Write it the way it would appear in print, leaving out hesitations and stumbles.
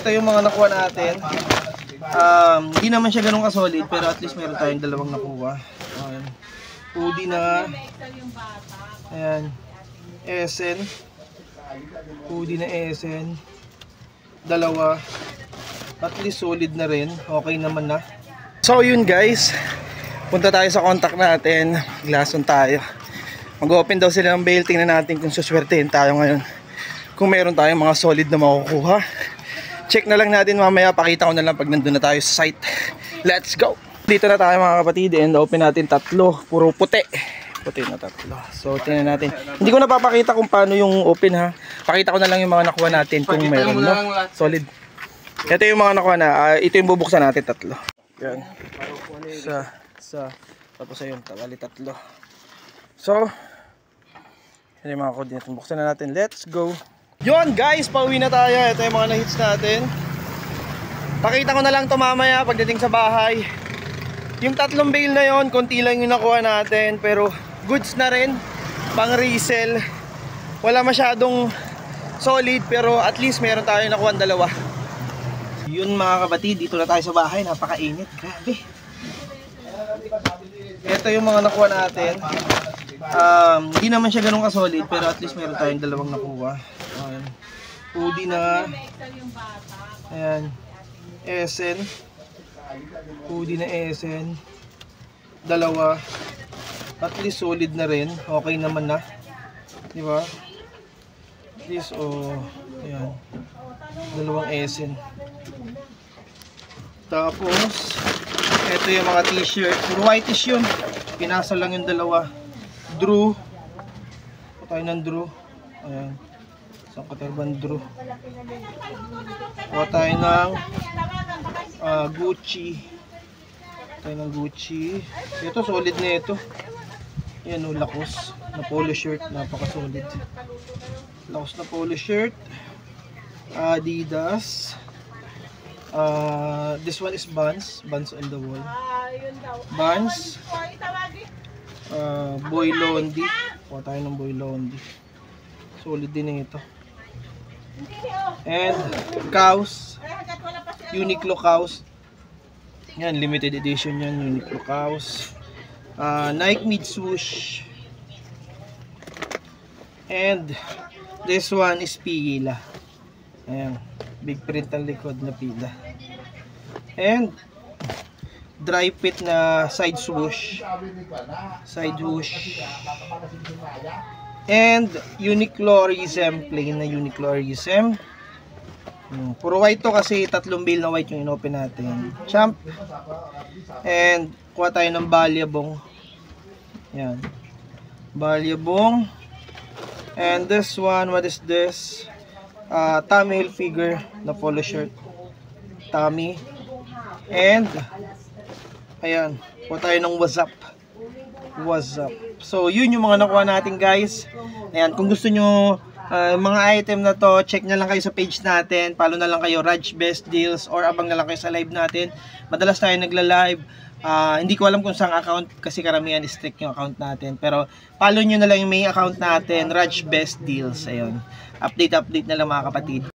Ito yung mga nakuha natin. Hindi naman siya ganun ka-solid, pero at least meron tayong dalawang nakuha. Ayan. Hoodie na. Ayan. Essen. Hoodie na Essen. Dalawa. At least solid na rin. Okay naman na. So yun guys. Punta tayo sa contact natin. Glason tayo. Mag-open daw sila ng bail. Tingnan natin kung suswertein tayo ngayon. Kung meron tayong mga solid na makukuha. Check na lang natin mamaya. Pakita ko na lang pag nandun na tayo sa site. Let's go! Dito na tayo mga kapatid. And open natin tatlo. Puro puti. Puti na tatlo. So tingnan natin. Hindi ko napapakita kung paano yung open ha. Pakita ko na lang yung mga nakuha natin kung meron no? Solid. Ito yung mga nakuha na. Ito yung bubuksan natin tatlo. Yan. Tapos ayun. Bali tatlo. So yan yung mga coordinate. Buksan na natin. Let's go! Yun guys, pauwi na tayo. Ito yung mga na-hits natin. Pakita ko na lang ito mamaya pagdating sa bahay. Yung tatlong bale na yon, konti lang yung nakuha natin. Pero goods na rin, pang resell. Wala masyadong solid, pero at least meron tayo nakuha dalawa. Yun mga kapatid, dito na tayo sa bahay. Napakainit, grabe. Ito yung mga nakuha natin. Hindi naman siya ganun ka-solid, pero at least meron tayong dalawang nakuha. Ayan. Hoodie na. Ayan. Essen. Hoodie na Essen. Dalawa. At least solid na rin. Okay naman na. Diba? At least, ayan. Dalawang Essen. Tapos, ito yung mga t-shirt. Puro whitish yun. Pinasa lang yung dalawa. Drew. Patay ng Drew. Ayan. Isang katerban Drew. Patay ng Gucci. Patay ng Gucci. Ito solid na ito. Ayan o, lakos. Na polo shirt. Napaka-solid. Lakos na polo shirt. Adidas. This one is Vans. Vans on the wall. Vans. Boy Londi. Kuha tayo ng Boy Londi. Solid din ito. And Kaws. Uniqlo Kaws. Yan, limited edition yan. Uniqlo Kaws. Nike Mid Swoosh. And this one is Pila. Ayan. Big print ang likod na pila. And dry fit na side swoosh. Side swoosh. And Uniqlo Orisem, plain na Uniqlo Orisem. Puro white to kasi tatlong bale na white yung inopen natin. Champ. And kuha tayo ng Balyabong. Yan. Balyabong. And this one, what is this? Tommy Hilfiger na polo shirt. Tommy. And ayan, kuha tayo ng WhatsApp. So yun yung mga nakuha natin guys. Ayan, kung gusto nyo mga item na to, check na lang kayo sa page natin. Follow na lang kayo Raj Best Deals or abang na lang kayo sa live natin. Madalas tayo nagla-live. Hindi ko alam kung saan account kasi karamihan strict yung account natin. Pero follow nyo na lang yung main account natin, Raj Best Deals. Ayun. Update na lang mga kapatid.